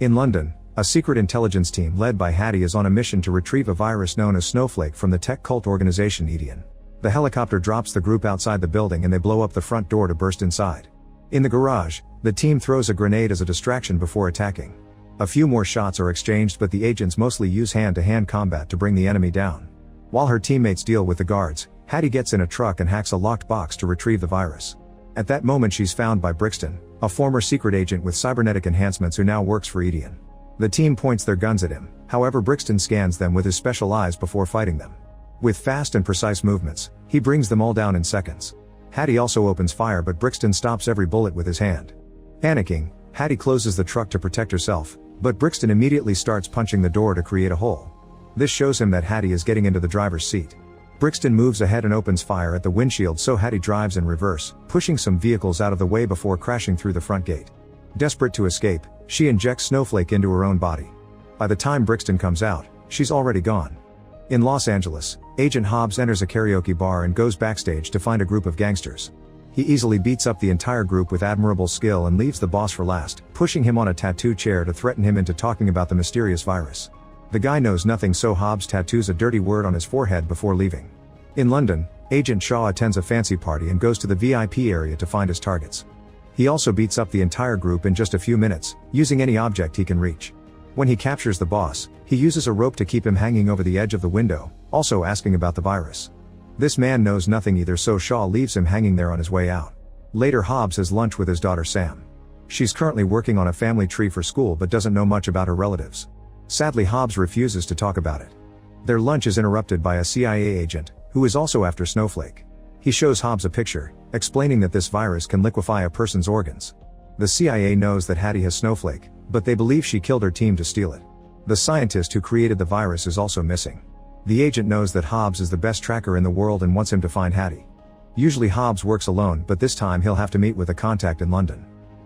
In London, a secret intelligence team led by Hattie is on a mission to retrieve a virus known as Snowflake from the tech cult organization Edion. The helicopter drops the group outside the building and they blow up the front door to burst inside. In the garage, the team throws a grenade as a distraction before attacking. A few more shots are exchanged, but the agents mostly use hand-to-hand combat to bring the enemy down. While her teammates deal with the guards, Hattie gets in a truck and hacks a locked box to retrieve the virus. At that moment she's found by Brixton, a former secret agent with cybernetic enhancements who now works for Edion. The team points their guns at him, however Brixton scans them with his special eyes before fighting them. With fast and precise movements, he brings them all down in seconds. Hattie also opens fire, but Brixton stops every bullet with his hand. Panicking, Hattie closes the truck to protect herself, but Brixton immediately starts punching the door to create a hole. This shows him that Hattie is getting into the driver's seat. Brixton moves ahead and opens fire at the windshield, so Hattie drives in reverse, pushing some vehicles out of the way before crashing through the front gate. Desperate to escape, she injects Snowflake into her own body. By the time Brixton comes out, she's already gone. In Los Angeles, Agent Hobbs enters a karaoke bar and goes backstage to find a group of gangsters. He easily beats up the entire group with admirable skill and leaves the boss for last, pushing him on a tattoo chair to threaten him into talking about the mysterious virus. The guy knows nothing, so Hobbs tattoos a dirty word on his forehead before leaving. In London, Agent Shaw attends a fancy party and goes to the VIP area to find his targets. He also beats up the entire group in just a few minutes, using any object he can reach. When he captures the boss, he uses a rope to keep him hanging over the edge of the window, also asking about the virus. This man knows nothing either, so Shaw leaves him hanging there on his way out. Later Hobbs has lunch with his daughter Sam. She's currently working on a family tree for school but doesn't know much about her relatives. Sadly, Hobbs refuses to talk about it. Their lunch is interrupted by a CIA agent, who is also after Snowflake. He shows Hobbs a picture, explaining that this virus can liquefy a person's organs. The CIA knows that Hattie has Snowflake, but they believe she killed her team to steal it. The scientist who created the virus is also missing. The agent knows that Hobbs is the best tracker in the world and wants him to find Hattie. Usually Hobbs works alone, but this time he'll have to meet with a contact in London.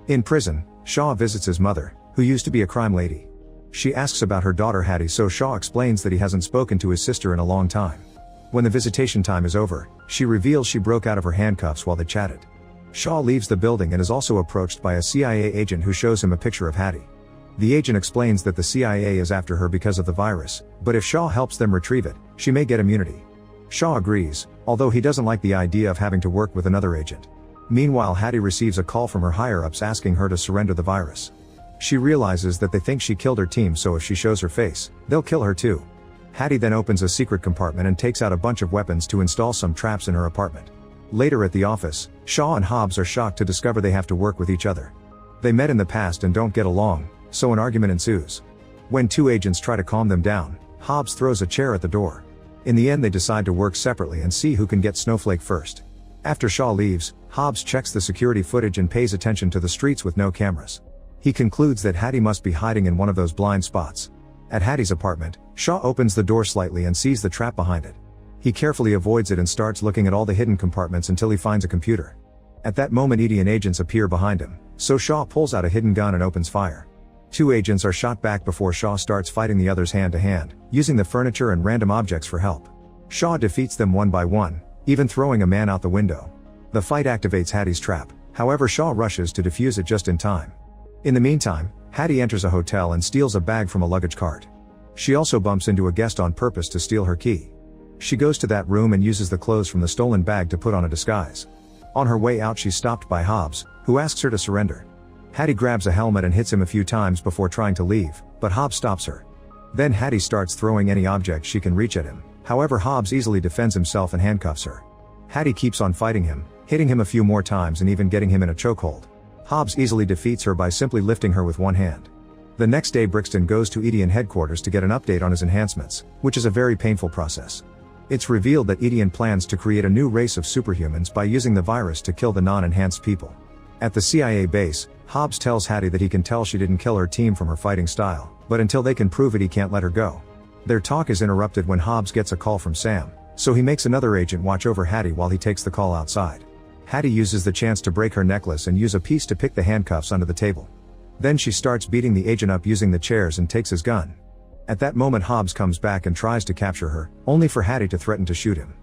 In prison, Shaw visits his mother, who used to be a crime lady. She asks about her daughter Hattie, so Shaw explains that he hasn't spoken to his sister in a long time. When the visitation time is over, she reveals she broke out of her handcuffs while they chatted. Shaw leaves the building and is also approached by a CIA agent who shows him a picture of Hattie. The agent explains that the CIA is after her because of the virus, but if Shaw helps them retrieve it, she may get immunity. Shaw agrees, although he doesn't like the idea of having to work with another agent. Meanwhile, Hattie receives a call from her higher-ups asking her to surrender the virus. She realizes that they think she killed her team, so if she shows her face, they'll kill her too. Hattie then opens a secret compartment and takes out a bunch of weapons to install some traps in her apartment. Later at the office, Shaw and Hobbs are shocked to discover they have to work with each other. They met in the past and don't get along, so an argument ensues. When two agents try to calm them down, Hobbs throws a chair at the door. In the end, they decide to work separately and see who can get Snowflake first. After Shaw leaves, Hobbs checks the security footage and pays attention to the streets with no cameras. He concludes that Hattie must be hiding in one of those blind spots. At Hattie's apartment, Shaw opens the door slightly and sees the trap behind it. He carefully avoids it and starts looking at all the hidden compartments until he finds a computer. At that moment, Edion agents appear behind him, so Shaw pulls out a hidden gun and opens fire. Two agents are shot back before Shaw starts fighting the others hand to hand, using the furniture and random objects for help. Shaw defeats them one by one, even throwing a man out the window. The fight activates Hattie's trap, however Shaw rushes to defuse it just in time. In the meantime, Hattie enters a hotel and steals a bag from a luggage cart. She also bumps into a guest on purpose to steal her key. She goes to that room and uses the clothes from the stolen bag to put on a disguise. On her way out, she's stopped by Hobbs, who asks her to surrender. Hattie grabs a helmet and hits him a few times before trying to leave, but Hobbs stops her. Then Hattie starts throwing any object she can reach at him, however Hobbs easily defends himself and handcuffs her. Hattie keeps on fighting him, hitting him a few more times and even getting him in a chokehold. Hobbs easily defeats her by simply lifting her with one hand. The next day, Brixton goes to Edion headquarters to get an update on his enhancements, which is a very painful process. It's revealed that Edion plans to create a new race of superhumans by using the virus to kill the non-enhanced people. At the CIA base, Hobbs tells Hattie that he can tell she didn't kill her team from her fighting style, but until they can prove it, he can't let her go. Their talk is interrupted when Hobbs gets a call from Sam, so he makes another agent watch over Hattie while he takes the call outside. Hattie uses the chance to break her necklace and use a piece to pick the handcuffs under the table. Then she starts beating the agent up using the chairs and takes his gun. At that moment, Hobbs comes back and tries to capture her, only for Hattie to threaten to shoot him.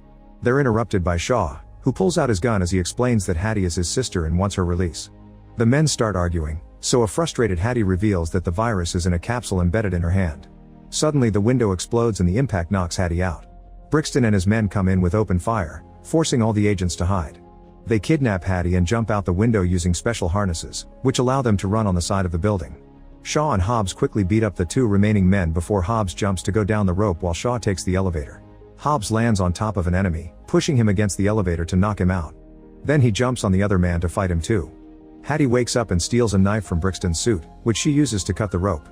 They're interrupted by Shaw, who pulls out his gun as he explains that Hattie is his sister and wants her release. The men start arguing, So a frustrated Hattie reveals that the virus is in a capsule embedded in her hand. Suddenly the window explodes and the impact knocks Hattie out. Brixton and his men come in with open fire, forcing all the agents to hide. They kidnap Hattie and jump out the window using special harnesses, which allow them to run on the side of the building. Shaw and Hobbs quickly beat up the 2 remaining men before Hobbs jumps to go down the rope while Shaw takes the elevator. Hobbs lands on top of an enemy, pushing him against the elevator to knock him out. Then he jumps on the other man to fight him too. Hattie wakes up and steals a knife from Brixton's suit, which she uses to cut the rope.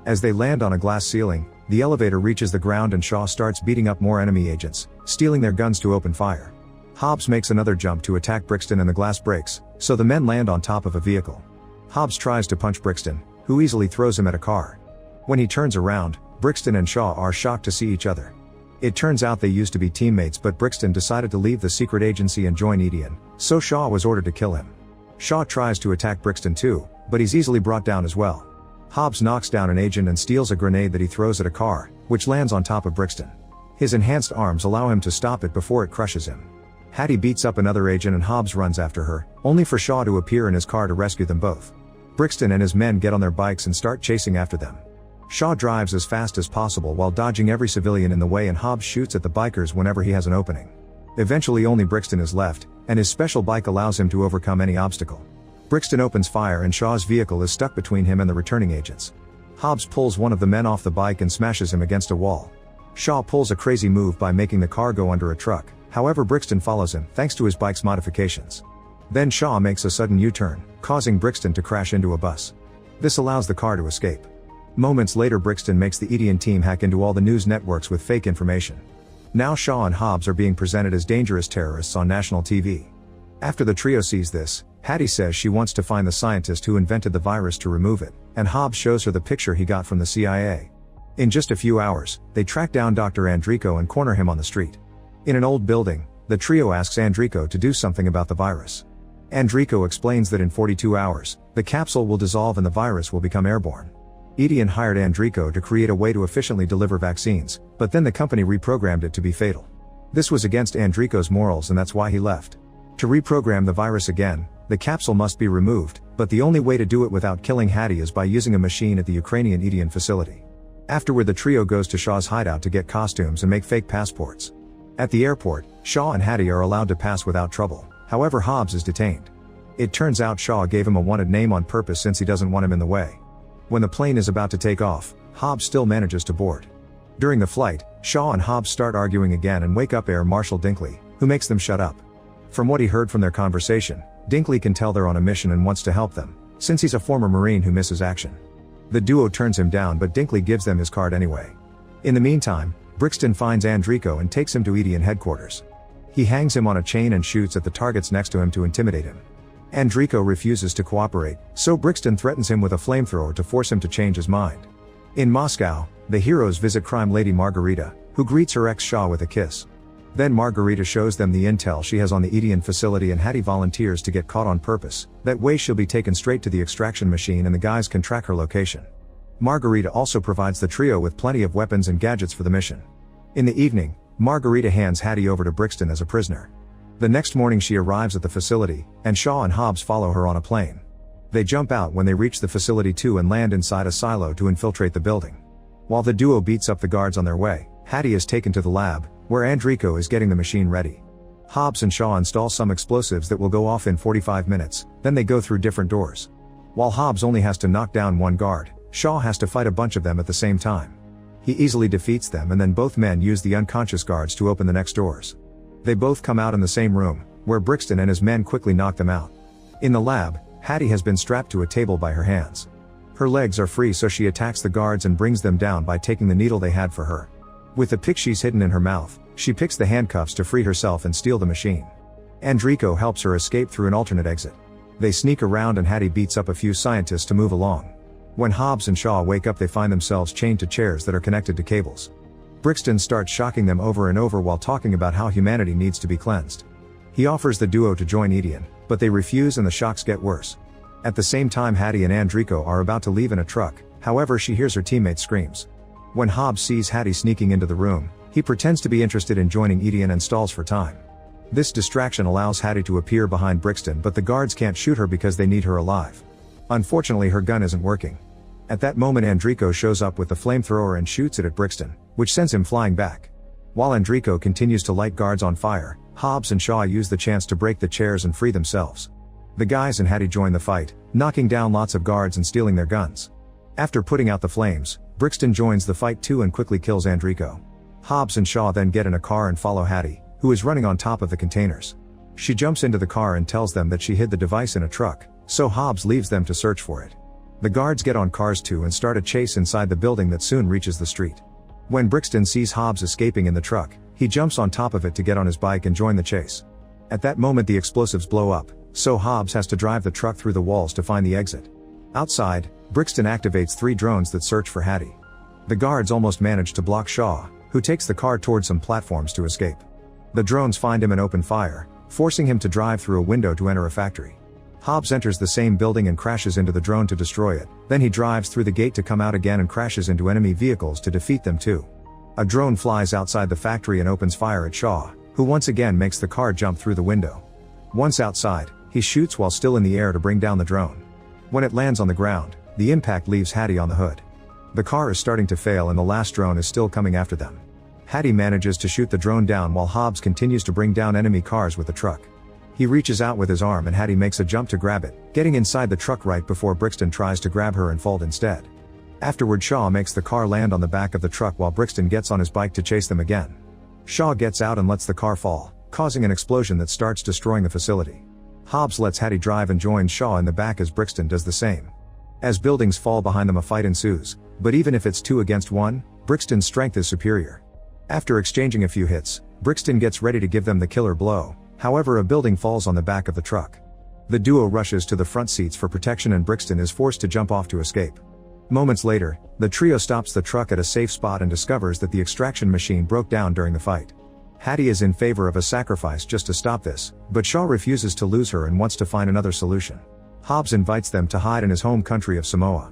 As they land on a glass ceiling, the elevator reaches the ground and Shaw starts beating up more enemy agents, stealing their guns to open fire. Hobbs makes another jump to attack Brixton and the glass breaks, so the men land on top of a vehicle. Hobbs tries to punch Brixton, who easily throws him at a car. When he turns around, Brixton and Shaw are shocked to see each other. It turns out they used to be teammates, but Brixton decided to leave the secret agency and join Edion, so Shaw was ordered to kill him. Shaw tries to attack Brixton too, but he's easily brought down as well. Hobbs knocks down an agent and steals a grenade that he throws at a car, which lands on top of Brixton. His enhanced arms allow him to stop it before it crushes him. Hattie beats up another agent and Hobbs runs after her, only for Shaw to appear in his car to rescue them both. Brixton and his men get on their bikes and start chasing after them. Shaw drives as fast as possible while dodging every civilian in the way, and Hobbs shoots at the bikers whenever he has an opening. Eventually only Brixton is left, and his special bike allows him to overcome any obstacle. Brixton opens fire and Shaw's vehicle is stuck between him and the returning agents. Hobbs pulls one of the men off the bike and smashes him against a wall. Shaw pulls a crazy move by making the car go under a truck, however Brixton follows him thanks to his bike's modifications. Then Shaw makes a sudden U-turn, causing Brixton to crash into a bus. This allows the car to escape. Moments later Brixton makes the Edion team hack into all the news networks with fake information. Now Shaw and Hobbs are being presented as dangerous terrorists on national TV. After the trio sees this, Hattie says she wants to find the scientist who invented the virus to remove it, and Hobbs shows her the picture he got from the CIA. In just a few hours, they track down Dr. Andrico and corner him on the street. In an old building, the trio asks Andrico to do something about the virus. Andrico explains that in 42 hours, the capsule will dissolve and the virus will become airborne. Edion hired Andrico to create a way to efficiently deliver vaccines, but then the company reprogrammed it to be fatal. This was against Andrico's morals and that's why he left. To reprogram the virus again, the capsule must be removed, but the only way to do it without killing Hattie is by using a machine at the Ukrainian Edion facility. Afterward the trio goes to Shaw's hideout to get costumes and make fake passports. At the airport, Shaw and Hattie are allowed to pass without trouble, however Hobbs is detained. It turns out Shaw gave him a wanted name on purpose since he doesn't want him in the way. When the plane is about to take off, Hobbs still manages to board. During the flight, Shaw and Hobbs start arguing again and wake up Air Marshal Dinkley, who makes them shut up. From what he heard from their conversation, Dinkley can tell they're on a mission and wants to help them, since he's a former Marine who misses action. The duo turns him down but Dinkley gives them his card anyway. In the meantime, Brixton finds Andrico and takes him to Edion headquarters. He hangs him on a chain and shoots at the targets next to him to intimidate him. Andrico refuses to cooperate, so Brixton threatens him with a flamethrower to force him to change his mind. In Moscow, the heroes visit crime lady Margarita, who greets her ex Shaw with a kiss. Then Margarita shows them the intel she has on the Edion facility and Hattie volunteers to get caught on purpose, that way she'll be taken straight to the extraction machine and the guys can track her location. Margarita also provides the trio with plenty of weapons and gadgets for the mission. In the evening, Margarita hands Hattie over to Brixton as a prisoner. The next morning she arrives at the facility, and Shaw and Hobbs follow her on a plane. They jump out when they reach the facility too and land inside a silo to infiltrate the building. While the duo beats up the guards on their way, Hattie is taken to the lab, where Andrico is getting the machine ready. Hobbs and Shaw install some explosives that will go off in 45 minutes, then they go through different doors. While Hobbs only has to knock down one guard, Shaw has to fight a bunch of them at the same time. He easily defeats them and then both men use the unconscious guards to open the next doors. They both come out in the same room, where Brixton and his men quickly knock them out. In the lab, Hattie has been strapped to a table by her hands. Her legs are free so she attacks the guards and brings them down by taking the needle they had for her. With the pick she's hidden in her mouth, she picks the handcuffs to free herself and steal the machine. Andrico helps her escape through an alternate exit. They sneak around and Hattie beats up a few scientists to move along. When Hobbs and Shaw wake up they find themselves chained to chairs that are connected to cables. Brixton starts shocking them over and over while talking about how humanity needs to be cleansed. He offers the duo to join Edion, but they refuse and the shocks get worse. At the same time Hattie and Andrico are about to leave in a truck, however she hears her teammate screams. When Hobbs sees Hattie sneaking into the room, he pretends to be interested in joining Edion and stalls for time. This distraction allows Hattie to appear behind Brixton but the guards can't shoot her because they need her alive. Unfortunately her gun isn't working. At that moment Andrico shows up with the flamethrower and shoots it at Brixton, which sends him flying back. While Andrico continues to light guards on fire, Hobbs and Shaw use the chance to break the chairs and free themselves. The guys and Hattie join the fight, knocking down lots of guards and stealing their guns. After putting out the flames, Brixton joins the fight too and quickly kills Andrico. Hobbs and Shaw then get in a car and follow Hattie, who is running on top of the containers. She jumps into the car and tells them that she hid the device in a truck, so Hobbs leaves them to search for it. The guards get on cars too and start a chase inside the building that soon reaches the street. When Brixton sees Hobbs escaping in the truck, he jumps on top of it to get on his bike and join the chase. At that moment the explosives blow up, so Hobbs has to drive the truck through the walls to find the exit. Outside, Brixton activates 3 drones that search for Hattie. The guards almost manage to block Shaw, who takes the car towards some platforms to escape. The drones find him and open fire, forcing him to drive through a window to enter a factory. Hobbs enters the same building and crashes into the drone to destroy it, then he drives through the gate to come out again and crashes into enemy vehicles to defeat them too. A drone flies outside the factory and opens fire at Shaw, who once again makes the car jump through the window. Once outside, he shoots while still in the air to bring down the drone. When it lands on the ground, the impact leaves Hattie on the hood. The car is starting to fail and the last drone is still coming after them. Hattie manages to shoot the drone down while Hobbs continues to bring down enemy cars with the truck. He reaches out with his arm and Hattie makes a jump to grab it, getting inside the truck right before Brixton tries to grab her and fall instead. Afterward Shaw makes the car land on the back of the truck while Brixton gets on his bike to chase them again. Shaw gets out and lets the car fall, causing an explosion that starts destroying the facility. Hobbs lets Hattie drive and joins Shaw in the back as Brixton does the same. As buildings fall behind them a fight ensues, but even if it's 2 against 1, Brixton's strength is superior. After exchanging a few hits, Brixton gets ready to give them the killer blow, however a building falls on the back of the truck. The duo rushes to the front seats for protection and Brixton is forced to jump off to escape. Moments later, the trio stops the truck at a safe spot and discovers that the extraction machine broke down during the fight. Hattie is in favor of a sacrifice just to stop this, but Shaw refuses to lose her and wants to find another solution. Hobbs invites them to hide in his home country of Samoa.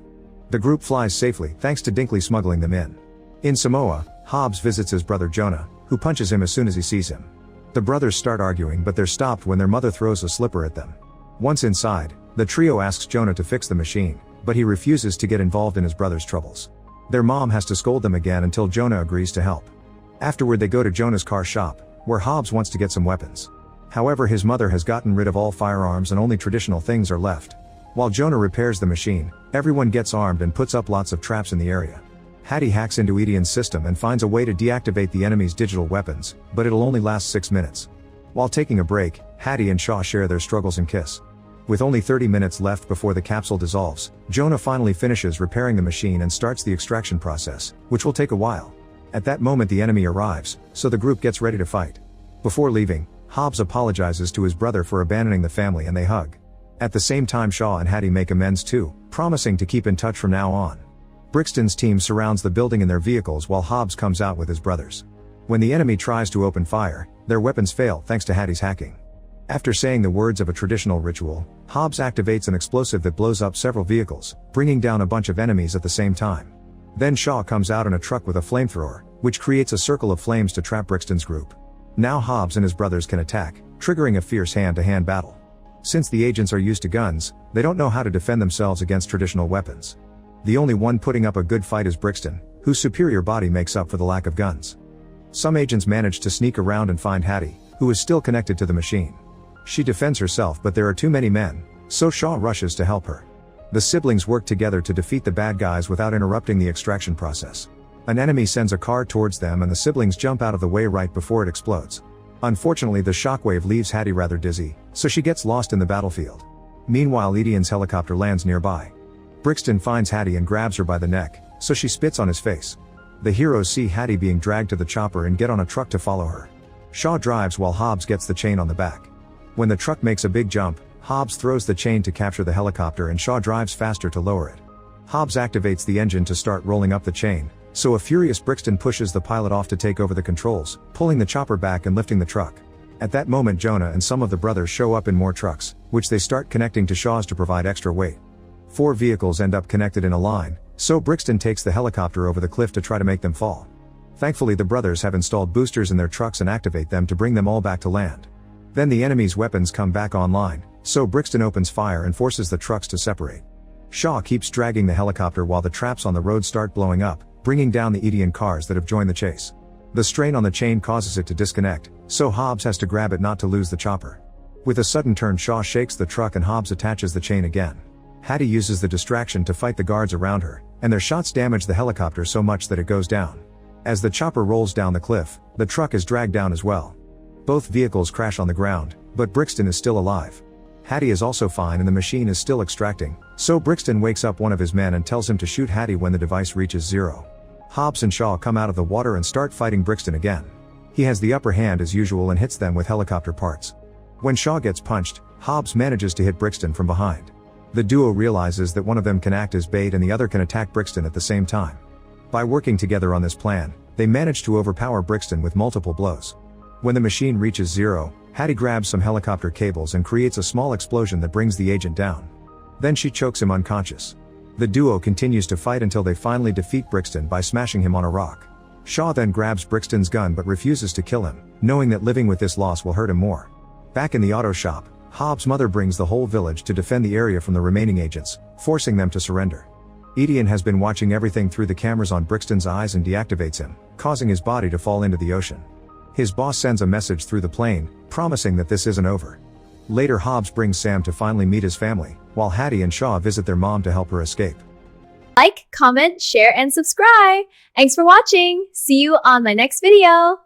The group flies safely thanks to Dinkley smuggling them in. In Samoa, Hobbs visits his brother Jonah, who punches him as soon as he sees him. The brothers start arguing but they're stopped when their mother throws a slipper at them. Once inside, the trio asks Jonah to fix the machine, but he refuses to get involved in his brother's troubles. Their mom has to scold them again until Jonah agrees to help. Afterward they go to Jonah's car shop, where Hobbs wants to get some weapons. However his mother has gotten rid of all firearms and only traditional things are left. While Jonah repairs the machine, everyone gets armed and puts up lots of traps in the area. Hattie hacks into Edian's system and finds a way to deactivate the enemy's digital weapons, but it'll only last 6 minutes. While taking a break, Hattie and Shaw share their struggles and kiss. With only 30 minutes left before the capsule dissolves, Jonah finally finishes repairing the machine and starts the extraction process, which will take a while. At that moment the enemy arrives, so the group gets ready to fight. Before leaving, Hobbs apologizes to his brother for abandoning the family and they hug. At the same time Shaw and Hattie make amends too, promising to keep in touch from now on. Brixton's team surrounds the building in their vehicles while Hobbs comes out with his brothers. When the enemy tries to open fire, their weapons fail thanks to Hattie's hacking. After saying the words of a traditional ritual, Hobbs activates an explosive that blows up several vehicles, bringing down a bunch of enemies at the same time. Then Shaw comes out in a truck with a flamethrower, which creates a circle of flames to trap Brixton's group. Now Hobbs and his brothers can attack, triggering a fierce hand-to-hand battle. Since the agents are used to guns, they don't know how to defend themselves against traditional weapons. The only one putting up a good fight is Brixton, whose superior body makes up for the lack of guns. Some agents manage to sneak around and find Hattie, who is still connected to the machine. She defends herself but there are too many men, so Shaw rushes to help her. The siblings work together to defeat the bad guys without interrupting the extraction process. An enemy sends a car towards them and the siblings jump out of the way right before it explodes. Unfortunately the shockwave leaves Hattie rather dizzy, so she gets lost in the battlefield. Meanwhile Edian's helicopter lands nearby. Brixton finds Hattie and grabs her by the neck, so she spits on his face. The heroes see Hattie being dragged to the chopper and get on a truck to follow her. Shaw drives while Hobbs gets the chain on the back. When the truck makes a big jump, Hobbs throws the chain to capture the helicopter and Shaw drives faster to lower it. Hobbs activates the engine to start rolling up the chain, so a furious Brixton pushes the pilot off to take over the controls, pulling the chopper back and lifting the truck. At that moment Jonah and some of the brothers show up in more trucks, which they start connecting to Shaw's to provide extra weight. 4 vehicles end up connected in a line, so Brixton takes the helicopter over the cliff to try to make them fall. Thankfully the brothers have installed boosters in their trucks and activate them to bring them all back to land. Then the enemy's weapons come back online, so Brixton opens fire and forces the trucks to separate. Shaw keeps dragging the helicopter while the traps on the road start blowing up, bringing down the Edian cars that have joined the chase. The strain on the chain causes it to disconnect, so Hobbs has to grab it not to lose the chopper. With a sudden turn, Shaw shakes the truck and Hobbs attaches the chain again. Hattie uses the distraction to fight the guards around her, and their shots damage the helicopter so much that it goes down. As the chopper rolls down the cliff, the truck is dragged down as well. Both vehicles crash on the ground, but Brixton is still alive. Hattie is also fine and the machine is still extracting, so Brixton wakes up one of his men and tells him to shoot Hattie when the device reaches 0. Hobbs and Shaw come out of the water and start fighting Brixton again. He has the upper hand as usual and hits them with helicopter parts. When Shaw gets punched, Hobbs manages to hit Brixton from behind. The duo realizes that one of them can act as bait and the other can attack Brixton at the same time. By working together on this plan, they manage to overpower Brixton with multiple blows. When the machine reaches 0, Hattie grabs some helicopter cables and creates a small explosion that brings the agent down. Then she chokes him unconscious. The duo continues to fight until they finally defeat Brixton by smashing him on a rock. Shaw then grabs Brixton's gun but refuses to kill him, knowing that living with this loss will hurt him more. Back in the auto shop, Hobbs' mother brings the whole village to defend the area from the remaining agents, forcing them to surrender. Edian has been watching everything through the cameras on Brixton's eyes and deactivates him, causing his body to fall into the ocean. His boss sends a message through the plane, promising that this isn't over. Later, Hobbs brings Sam to finally meet his family, while Hattie and Shaw visit their mom to help her escape. Like, comment, share, and subscribe. Thanks for watching. See you on my next video.